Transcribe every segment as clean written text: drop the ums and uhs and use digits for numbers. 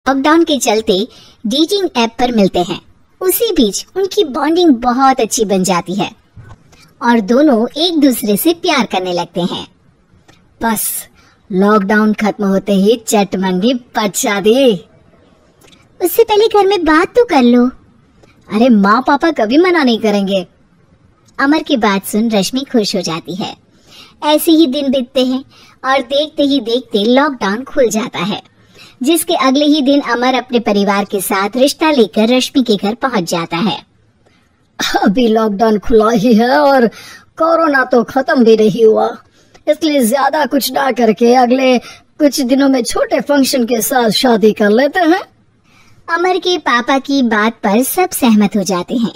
Lockdown के चलते dating app पर मिलते हैं। उसी बीच उनकी बॉन्डिंग बहुत अच्छी बन जाती है और दोनों एक दूसरे से प्यार करने लगते हैं। बस लॉकडाउन खत्म होते ही चट मंगी पट शादी। उससे पहले घर में बात तो कर लो। अरे माँ पापा कभी मना नहीं करेंगे। अमर की बात सुन रश्मि खुश हो जाती है। ऐसे ही दिन बीतते हैं और देखते ही देखते लॉकडाउन खुल जाता है, जिसके अगले ही दिन अमर अपने परिवार के साथ रिश्ता लेकर रश्मि के घर पहुंच जाता है। अभी लॉकडाउन खुला ही है और कोरोना तो खत्म भी नहीं हुआ, इसलिए ज्यादा कुछ ना करके अगले कुछ दिनों में छोटे फंक्शन के साथ शादी कर लेते हैं। अमर के पापा की बात पर सब सहमत हो जाते हैं।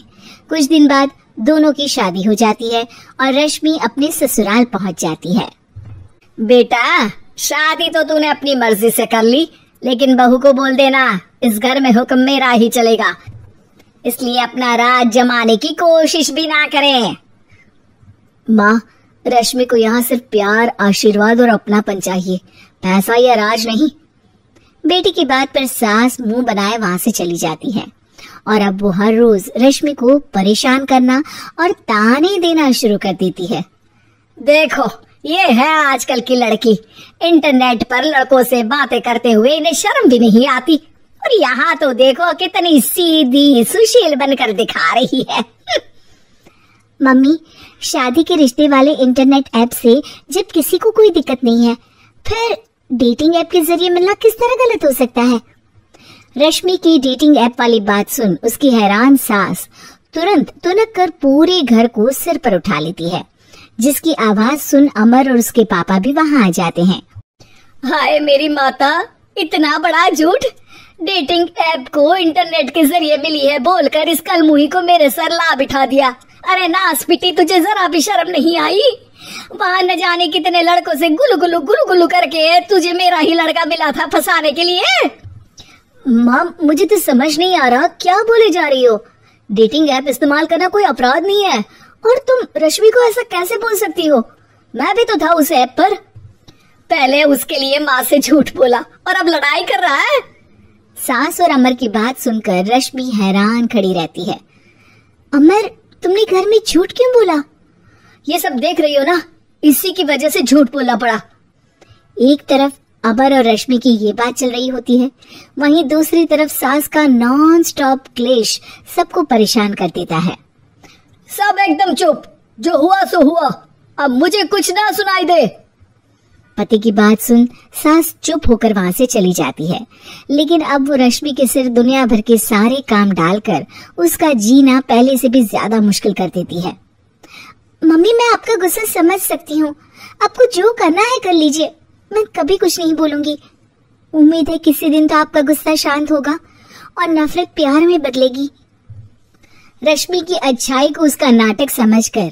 कुछ दिन बाद दोनों की शादी हो जाती है और रश्मि अपने ससुराल पहुंच जाती है। बेटा, शादी तो तूने अपनी मर्जी से कर ली, लेकिन बहू को बोल देना इस घर में हुक्म मेरा ही चलेगा, इसलिए अपना राज जमाने की कोशिश भी ना करें। माँ, रश्मि को यहाँ सिर्फ प्यार, आशीर्वाद और अपनापन चाहिए, पैसा या राज नहीं। बेटी की बात पर सास मुंह बनाए वहाँ से चली जाती है और अब वो हर रोज रश्मि को परेशान करना और ताने देना शुरू कर देती है। देखो, ये है आजकल की लड़की, इंटरनेट पर लड़कों से बातें करते हुए इन्हें शर्म भी नहीं आती, और यहाँ तो देखो कितनी सीधी सुशील बनकर दिखा रही है। मम्मी, शादी के रिश्ते वाले इंटरनेट ऐप से जब किसी को कोई दिक्कत नहीं है, फिर डेटिंग ऐप के जरिए मिलना किस तरह गलत हो सकता है? रश्मि की डेटिंग ऐप वाली बात सुन उसकी हैरान सास तुरंत तुनक कर पूरे घर को सिर पर उठा लेती है, जिसकी आवाज सुन अमर और उसके पापा भी वहाँ आ जाते हैं। हाय मेरी माता, इतना बड़ा झूठ! डेटिंग ऐप को इंटरनेट के जरिए मिली है बोलकर इस कलमुही को मेरे सर ला बिठा दिया। अरे नासपिटी, तुझे जरा भी शर्म नहीं आई? वहाँ न जाने कितने लड़कों से गुलु गुलु करके तुझे मेरा ही लड़का मिला था फंसाने के लिए। माँ, मुझे तो समझ नहीं आ रहा क्या बोले जा रही हो। डेटिंग ऐप इस्तेमाल करना कोई अपराध नहीं है, और तुम रश्मि को ऐसा कैसे बोल सकती हो? मैं भी तो था उस ऐप पर। पहले उसके लिए माँ से झूठ बोला और अब लड़ाई कर रहा है। सास और अमर की बात सुनकर रश्मि हैरान खड़ी रहती है। अमर, तुमने घर में झूठ क्यों बोला? ये सब देख रही हो ना, इसी की वजह से झूठ बोलना पड़ा। एक तरफ अमर और रश्मि की ये बात चल रही होती है, वहीं दूसरी तरफ सास का नॉन स्टॉप क्लेश सबको परेशान कर देता है। सब एकदम चुप, जो हुआ सो हुआ, अब मुझे कुछ ना सुनाई दे। पति की बात सुन सास चुप होकर वहाँ से चली जाती है, लेकिन अब वो रश्मि के सिर दुनिया भर के सारे काम डालकर उसका जीना पहले से भी ज्यादा मुश्किल कर देती है। मम्मी, मैं आपका गुस्सा समझ सकती हूँ, आपको जो करना है कर लीजिए, मैं कभी कुछ नहीं बोलूंगी। उम्मीद है किसी दिन तो आपका गुस्सा शांत होगा और नफरत प्यार में बदलेगी। रश्मि की अच्छाई को उसका नाटक समझकर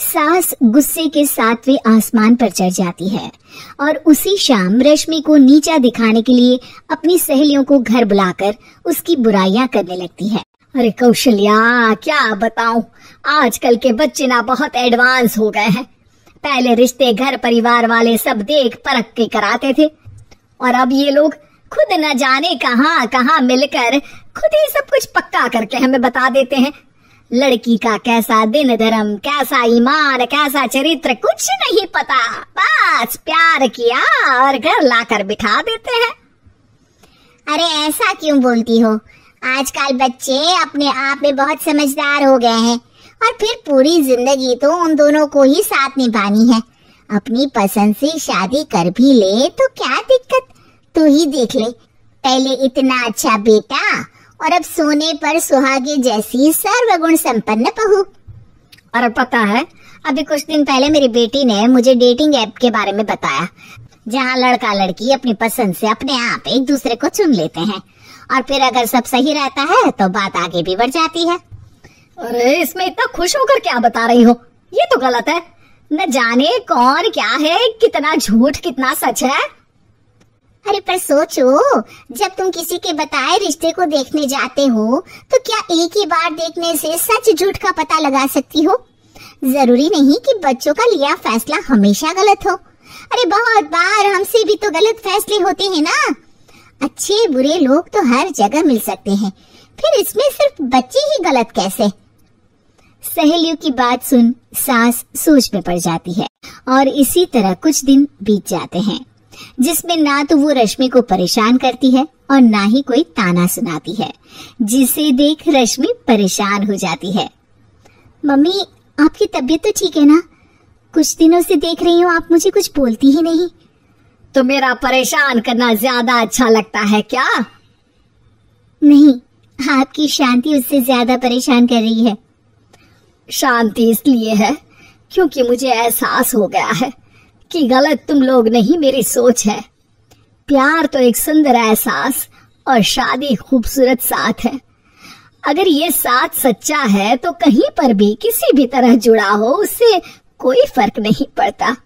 सास गुस्से के 7वें आसमान पर चढ़ जाती है और उसी शाम रश्मि को नीचा दिखाने के लिए अपनी सहेलियों को घर बुलाकर उसकी बुराइयां करने लगती है। अरे कौशल्या, क्या बताऊं, आजकल के बच्चे ना बहुत एडवांस हो गए हैं। पहले रिश्ते घर परिवार वाले सब देख परख के कराते थे, और अब ये लोग खुद न जाने कहां कहां मिलकर खुद ही सब कुछ पक्का करके हमें बता देते हैं। लड़की का कैसा दिन धर्म, कैसा ईमान, कैसा चरित्र कुछ नहीं पता, बस प्यार किया और घर लाकर बिठा देते हैं। अरे ऐसा क्यों बोलती हो? आजकल बच्चे अपने आप में बहुत समझदार हो गए हैं, और फिर पूरी जिंदगी तो उन दोनों को ही साथ निभानी है। अपनी पसंद से शादी कर भी ले तो क्या दिक्कत? तू ही देख ले, पहले इतना अच्छा बेटा और अब सोने पर सुहागे जैसी सर्वगुण संपन्न बहू। और पता है, अभी कुछ दिन पहले मेरी बेटी ने मुझे डेटिंग ऐप के बारे में बताया, जहाँ लड़का लड़की अपनी पसंद से अपने आप एक दूसरे को चुन लेते हैं, और फिर अगर सब सही रहता है तो बात आगे भी बढ़ जाती है। अरे इसमें इतना खुश होकर क्या बता रही हो? ये तो गलत है। न जाने कौन क्या है, कितना झूठ कितना सच है। अरे पर सोचो, जब तुम किसी के बताए रिश्ते को देखने जाते हो तो क्या एक ही बार देखने से सच झूठ का पता लगा सकती हो? जरूरी नहीं कि बच्चों का लिया फैसला हमेशा गलत हो। अरे बहुत बार हमसे भी तो गलत फैसले होते हैं ना। अच्छे बुरे लोग तो हर जगह मिल सकते हैं, फिर इसमें सिर्फ बच्चे ही गलत कैसे? सहेलियों की बात सुन सास सोच में पड़ जाती है और इसी तरह कुछ दिन बीत जाते हैं, जिसमें ना तो वो रश्मि को परेशान करती है और ना ही कोई ताना सुनाती है, जिसे देख रश्मि परेशान हो जाती है। मम्मी, आपकी तबीयत तो ठीक है ना? कुछ दिनों से देख रही हूँ आप मुझे कुछ बोलती ही नहीं। तो मेरा परेशान करना ज्यादा अच्छा लगता है क्या? नहीं, आपकी शांति उससे ज्यादा परेशान कर रही है। शांति इसलिए है क्योंकि मुझे एहसास हो गया है कि गलत तुम लोग नहीं, मेरी सोच है। प्यार तो एक सुंदर एहसास और शादी खूबसूरत साथ है। अगर ये साथ सच्चा है तो कहीं पर भी किसी भी तरह जुड़ा हो, उससे कोई फर्क नहीं पड़ता।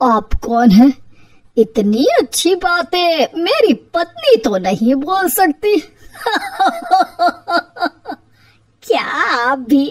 आप कौन है? इतनी अच्छी बातें मेरी पत्नी तो नहीं बोल सकती। क्या आप भी?